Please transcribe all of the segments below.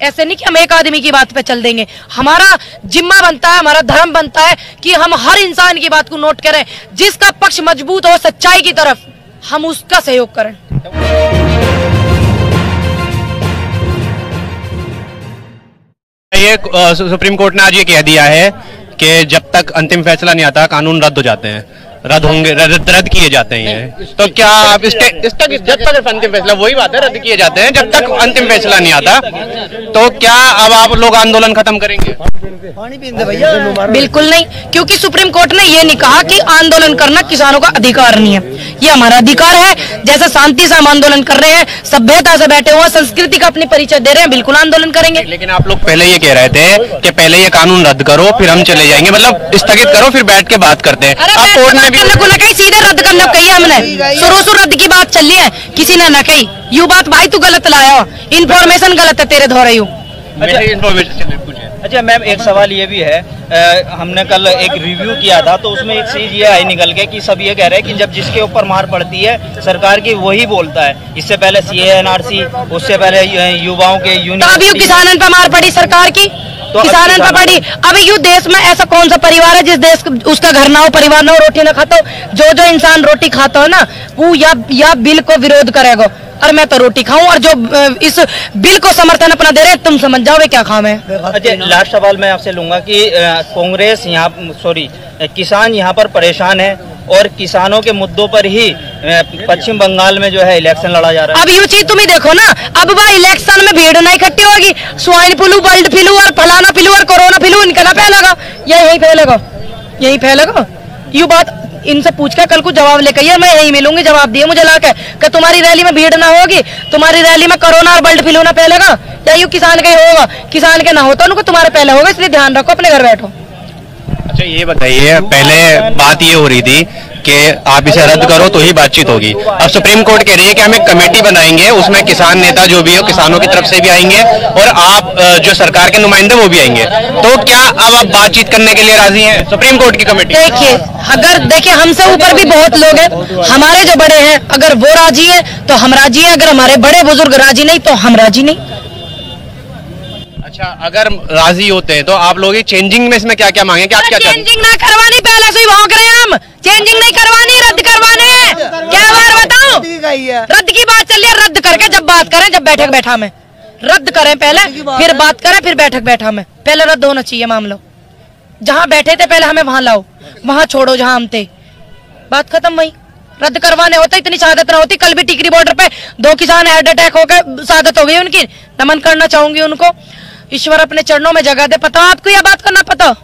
ऐसे नहीं कि हम एक आदमी की बात पे चल देंगे। हमारा जिम्मा बनता है, हमारा धर्म बनता है कि हम हर इंसान की बात को नोट करें, जिसका पक्ष मजबूत हो सच्चाई की तरफ, हम उसका सहयोग करें। ये सुप्रीम कोर्ट ने आज ये कह दिया है कि जब तक अंतिम फैसला नहीं आता कानून रद्द हो जाते हैं, रद्द किए जाते हैं ये। तो क्या आप इसका जब तक अंतिम फैसला, वही बात है, रद्द किए जाते हैं जब तक अंतिम फैसला नहीं आता, तो क्या अब आप लोग आंदोलन खत्म करेंगे? पानी पीते भैया? बिल्कुल नहीं, क्योंकि सुप्रीम कोर्ट ने ये नहीं कहा कि आंदोलन करना किसानों का अधिकार नहीं है, ये हमारा अधिकार है। जैसे शांति से हम आंदोलन कर रहे हैं, सभ्यता से बैठे हुए, संस्कृति का अपनी परिचय दे रहे हैं, बिल्कुल आंदोलन करेंगे। लेकिन आप लोग पहले ये कह रहे थे कि पहले ये कानून रद्द करो फिर हम चले जाएंगे, मतलब स्थगित करो फिर बैठ के बात करते हैं। अब कोर्ट ने भी कहीं सीधे रद्द करना कही हमने, शुरू रद्द की बात चल रही है, किसी ने न कही। यू बात भाई तू गलत लाया हो, इन्फॉर्मेशन गलत है तेरे द्वारा। यू अच्छा मैम, एक सवाल ये भी है, हमने कल एक रिव्यू किया था तो उसमें एक चीज ये आई निकल के कि सब ये कह रहे हैं कि जब जिसके ऊपर मार पड़ती है सरकार की वही बोलता है। इससे पहले CA/NRC, उससे पहले युवाओं के यूनियन, तो अभी किसानों पर मार पड़ी सरकार की, तो किसानों पर पड़ी। अभी यू देश में ऐसा कौन सा परिवार है जिस देश उसका घर ना हो, परिवार ना हो, रोटी ना खाता हो? जो इंसान रोटी खाता हो ना, वो या बिल को विरोध करेगा, और मैं तो रोटी खाऊं, और जो इस बिल को समर्थन अपना दे रहे तुम समझ जाओ क्या काम है। अच्छा, लास्ट सवाल मैं आपसे लूंगा कि कांग्रेस किसान यहाँ पर परेशान है और किसानों के मुद्दों पर ही पश्चिम बंगाल में जो है इलेक्शन लड़ा जा रहा है। अब ये चीज तुम ही देखो ना, अब वह इलेक्शन में भीड़ नहीं इकट्ठी होगी, स्वाइन फ्लू, बर्ड फ्लू और फलाना फ्लू और कोरोना फ्लू इनका ना फैलेगा, यही फैलेगा। यू बात इनसे पूछ के कल को जवाब लेकर आइए, मैं यही मिलूंगी, जवाब दिए मुझे लाकर कि तुम्हारी रैली में भीड़ ना होगी, तुम्हारी रैली में कोरोना और बर्ड फ्लू ना फैलेगा, या यू किसान का ही होगा, किसान के ना होता उनको तुम्हारे पहले होगा, इसलिए ध्यान रखो, अपने घर बैठो। अच्छा ये बताइए, पहले बात ये हो रही थी कि आप इसे रद्द करो तो ही बातचीत होगी, अब सुप्रीम कोर्ट कह रही है कि हम एक कमेटी बनाएंगे, उसमें किसान नेता जो भी हो किसानों की तरफ से भी आएंगे और आप जो सरकार के नुमाइंदे वो भी आएंगे, तो क्या अब आप बातचीत करने के लिए राजी हैं सुप्रीम कोर्ट की कमेटी? देखिए हमसे ऊपर भी बहुत लोग हैं, हमारे जो बड़े हैं, अगर वो राजी है तो हम राजी है, अगर हमारे बड़े बुजुर्ग राजी नहीं तो हम राजी नहीं। अच्छा, अगर राजी होते हैं तो आप लोग चेंजिंग में इसमें क्या क्या मांगे? क्या चेंजिंग ना करवानी, पहले से ही भौंक रहे हैं हम, चेंजिंग नहीं करवानी, रद्द करवाने। क्या बार बताओ, रद्द की बात चल रही है, रद्द करके जब बात करें, जब बैठक बैठा में रद्द करें पहले, फिर बात करें, फिर बैठक बैठा में, पहले रद्द होना चाहिए मामला। जहाँ बैठे थे पहले हमें वहां लाओ, वहां छोड़ो जहां हम थे, बात खत्म। वही रद्द करवाने होता, इतनी शहादत ना होती। कल भी टिकरी बॉर्डर पे 2 किसान हार्ट अटैक होकर शहादत हो गई उनकी, नमन करना चाहूंगी उनको। ईश्वर अपने चरणों में जगह दे। पता आपको यह बात करना पता,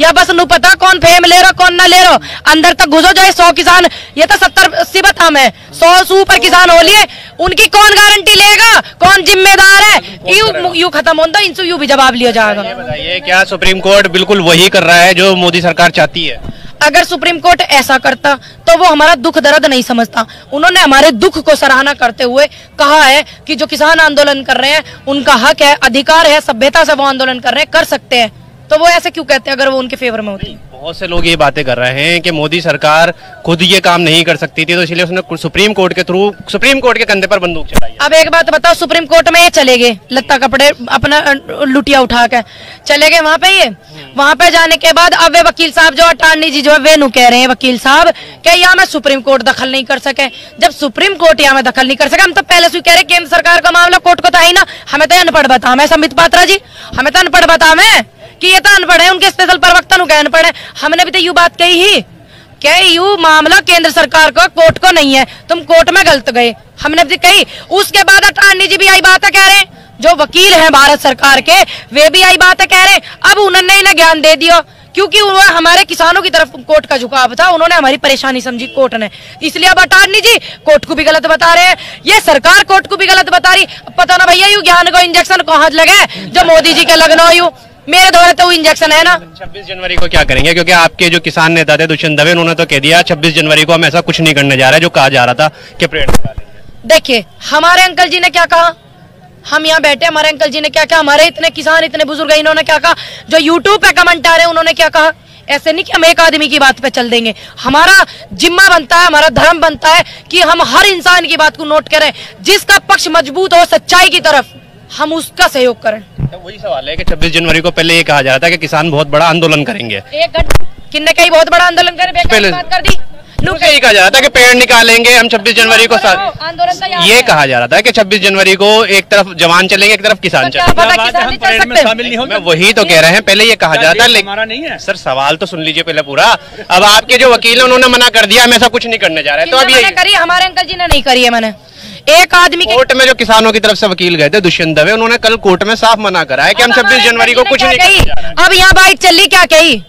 या बस नहीं पता कौन फेम ले रहा कौन ना ले रहा? अंदर तक घुसो जाए 100 किसान, ये तो 70-80 बता में 100 से ऊपर किसान हो लिए, उनकी कौन गारंटी लेगा, कौन जिम्मेदार है? यू खत्म होता, इनसे यू भी जवाब लिया जाएगा। ये बताइए, क्या सुप्रीम कोर्ट बिल्कुल वही कर रहा है जो मोदी सरकार चाहती है? अगर सुप्रीम कोर्ट ऐसा करता तो वो हमारा दुख दर्द नहीं समझता। उन्होंने हमारे दुख को सराहना करते हुए कहा है कि जो किसान आंदोलन कर रहे हैं उनका हक है, अधिकार है, सभ्यता से वो आंदोलन कर रहे हैं, कर सकते हैं। तो वो ऐसे क्यों कहते हैं अगर वो उनके फेवर में होती? बहुत से लोग ये बातें कर रहे हैं कि मोदी सरकार खुद ये काम नहीं कर सकती थी, तो इसलिए उसने सुप्रीम कोर्ट के थ्रू, सुप्रीम कोर्ट के कंधे पर बंदूक चलाई। अब एक बात बताओ, सुप्रीम कोर्ट में ये चले गए, लत्ता कपड़े अपना लुटिया उठा के चले गए वहां पे, ये वहां पे जाने के बाद अब वे वकील साहब जो अटॉर्नी जी जो है वे कह रहे हैं, वकील साहब क्या यहाँ में सुप्रीम कोर्ट दखल नहीं कर सके? जब सुप्रीम कोर्ट यहाँ में दखल नहीं कर सके, हम तो पहले से कह रहे केंद्र सरकार का मामला कोर्ट को तो है ना, हमें तो अनपढ़ बता मैं संबित पात्रा जी, हमें तो अनपढ़ बता मैं कि ये तो अनपढ़ है, उनके स्पेशल प्रवक्ता नु क्या अनपढ़ है? हमने भी तो यू बात कही ही क्या यू मामला केंद्र सरकार का कोर्ट को नहीं है, तुम कोर्ट में गलत गए, हमने भी कही। उसके बाद अटॉर्नी जी भी यही बात है कह रहे हैं, जो वकील हैं भारत सरकार के वे भी यही बात है कह रहे हैं। अब उन्होंने इन्हें ज्ञान दे दिया, क्योंकि उन्होंने हमारे किसानों की तरफ कोर्ट का झुकाव था, उन्होंने हमारी परेशानी समझी कोर्ट ने, इसलिए अब अटॉर्नी जी कोर्ट को भी गलत बता रहे हैं, ये सरकार कोर्ट को भी गलत बता रही। पता ना भैया यू ज्ञान को इंजेक्शन कहाँ लगे जो मोदी जी के लगना हो, यू मेरे द्वारा तो इंजेक्शन है ना। 26 जनवरी को क्या करेंगे? क्योंकि आपके जो किसान नेता थे दुष्यंत दवे, उन्होंने तो कह दिया 26 जनवरी को हम ऐसा कुछ नहीं करने जा रहे जो कहा जा रहा था कि परेड निकालेंगे। देखिए हमारे अंकल जी ने क्या कहा, हम यहाँ बैठे, हमारे अंकल जी ने क्या कहा, हमारे इतने किसान इतने बुजुर्ग इन्होंने क्या कहा, जो यूट्यूब पे कमेंट आ रहे हैं उन्होंने क्या कहा। ऐसे नहीं कि हम एक आदमी की बात पे चल देंगे, हमारा जिम्मा बनता है, हमारा धर्म बनता है कि हम हर इंसान की बात को नोट करें, जिसका पक्ष मजबूत हो सच्चाई की तरफ, हम उसका सहयोग करें। तो वही सवाल है कि 26 जनवरी को पहले ये कहा जा रहा था कि किसान बहुत बड़ा आंदोलन करेंगे। एक घंटा किन्ने कहीं बहुत बड़ा आंदोलन करे, पहले बात कर दी। यही कहा जा रहा था कि पेड़ निकालेंगे हम 26 जनवरी को आंदोलन ये कहा जा रहा था कि 26 जनवरी को एक तरफ जवान चलेंगे एक तरफ किसान चलेंगे। मैं वही तो कह रहे हैं, पहले ये कहा जा रहा था लेकिन नहीं है सर। सवाल तो सुन लीजिए पहले पूरा। अब आपके जो वकील है उन्होंने मना कर दिया, हम ऐसा कुछ नहीं करने जा रहे हैं। तो अब ये करिए, हमारे अंकल जी ने नहीं करी है। मैंने एक आदमी कोर्ट में जो किसानों की तरफ से वकील गए थे दुष्यंत दवे, उन्होंने कल कोर्ट में साफ मना करा है कि हम 26 जनवरी को कुछ नहीं करेंगे। अब यहाँ बाइट चल रही, क्या कही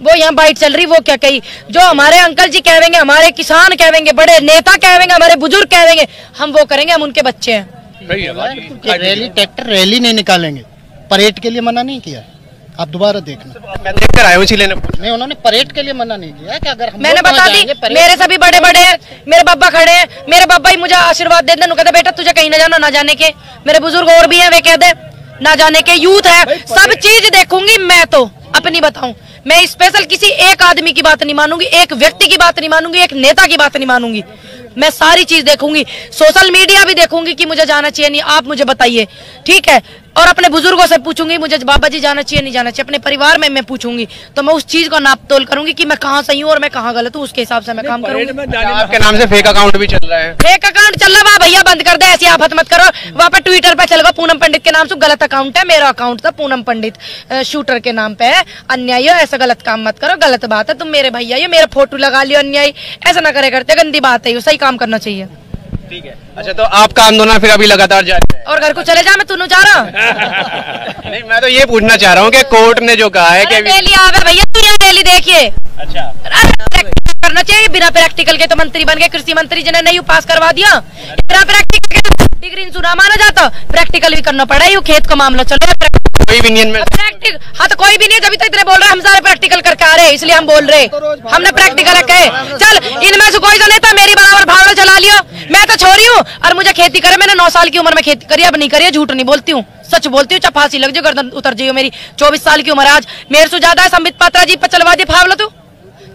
वो, यहाँ बाइट चल रही वो क्या कही, जो हमारे अंकल जी कहेंगे, हमारे किसान कहेंगे, बड़े नेता कहेंगे, हमारे बुजुर्ग कहेंगे, हम वो करेंगे, हम उनके बच्चे हैं। रैली ट्रैक्टर रैली नहीं निकालेंगे, परेड के लिए मना नहीं किया। आप दोबारा देखना, मैं देख कर आया हूँ इसीलिए नहीं, उन्होंने परेड के लिए मना नहीं किया कि अगर मैंने बता दी। मेरे सभी बड़े बड़े हैं, मेरे बाबा खड़े हैं, मेरे बाबा ही मुझे आशीर्वाद देते हैं, कहते बेटा तुझे कहीं ना जाना, ना जाने के। मेरे बुजुर्ग और भी हैं, वे कहते ना जाने के। यूथ है, सब चीज देखूंगी मैं, तो अपनी बताऊं, मैं स्पेशल किसी एक आदमी की बात नहीं मानूंगी, एक व्यक्ति की बात नहीं मानूंगी, एक नेता की बात नहीं मानूंगी। मैं सारी चीज देखूंगी, सोशल मीडिया भी देखूंगी कि मुझे जाना चाहिए नहीं, आप मुझे बताइए, ठीक है। और अपने बुजुर्गों से पूछूंगी मुझे बाबा जी जाना चाहिए नहीं जाना चाहिए, अपने परिवार में मैं पूछूंगी, तो मैं उस चीज को नाप तोल करूंगी कि मैं कहाँ सही हूँ और मैं कहाँ गलत हूँ, उसके हिसाब से मैं काम करूंगी। आपके नाम से फेक अकाउंट भी चल रहा है। फेक अकाउंट चल रहा है भैया, बंद कर दे, ऐसी आफत मत करो। वहाँ पे ट्विटर पे चलेगा पूनम पंडित के नाम से, गलत अकाउंट है। मेरा अकाउंट था पूनम पंडित शूटर के नाम पे है। अन्यायी हो, ऐसा गलत काम मत करो, गलत बात है। तुम मेरे भैया ये मेरा फोटो लगा लियो, अन्यायी ऐसा ना करे करते, गंदी बात है, सही काम करना चाहिए। ठीक है, अच्छा तो आपका आंदोलन फिर अभी लगातार जारी है? और घर को चले जा, मैं तुनू जा रहा नहीं, मैं तो ये पूछना चाह रहा हूँ कि कोर्ट ने जो कहा है कि डेली आवे भैया, डेली देखिए। अच्छा, करना चाहिए। बिना प्रैक्टिकल के तो मंत्री बन गए, कृषि मंत्री जिन्हें नहीं पास करवा दिया। बिना प्रैक्टिकल के डिग्री सुना माना जाता, प्रैक्टिकल भी करना पड़ा। ये खेत का मामला चल रहा है, कोई भी नहीं है प्रैक्टिकल। हाँ तो कोई भी नहीं है, जब तक इतने बोल रहे हम सारे प्रैक्टिकल करके आ रहे हैं, इसलिए हम बोल रहे हमने प्रैक्टिकल कहे। चल इनमें से कोई तो नहीं था, मेरी बराबर भावना चला लियो। मैं तो छोरी हूँ और मुझे खेती करे, मैंने 9 साल की उम्र में खेती करी, अब नहीं करी। झूठ नहीं बोलती हूँ, सच बोलती हूँ। चाहे फांसी लग जाए, गर्दन उतर जाइयो मेरी। 24 साल की उम्र आज। मेरे से ज्यादा संबित पात्रा जी पर चलवा दिए फावला, तू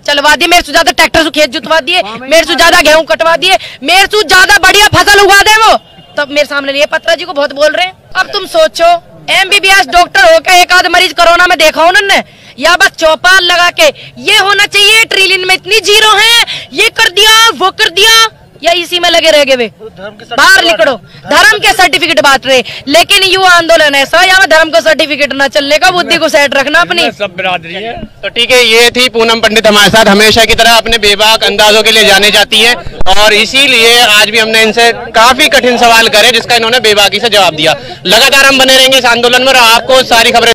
चलवा दिए। मेरे से ज्यादा ट्रैक्टर से खेत जुतवा दिए, मेरे से ज्यादा गेहूं कटवा दिए, मेरे से ज्यादा बढ़िया फसल उगा दे वो, तब मेरे सामने नहीं है। पत्रा जी को बहुत बोल रहे हैं। अब तुम सोचो, MBBS डॉक्टर होकर एक आध मरीज कोरोना में देखा उन्होंने, या बस चौपाल लगा के ये होना चाहिए, ट्रिलियन में इतनी जीरो है, ये कर दिया वो कर दिया, या इसी में लगे रह गए वे। बाहर निकलो, धर्म के सर्टिफिकेट बांट रहे। लेकिन युवा आंदोलन ऐसा, यहाँ में धर्म का सर्टिफिकेट न चलने का, बुद्धि को सेट रखना अपनी। सब बिरादरी है। तो ठीक है, ये थी पूनम पंडित हमारे साथ, हमेशा की तरह अपने बेबाक अंदाजों के लिए जाने जाती है, और इसीलिए आज भी हमने इनसे काफी कठिन सवाल करे जिसका इन्होंने बेबाकी से जवाब दिया। लगातार हम बने रहेंगे इस आंदोलन में और आपको सारी खबरें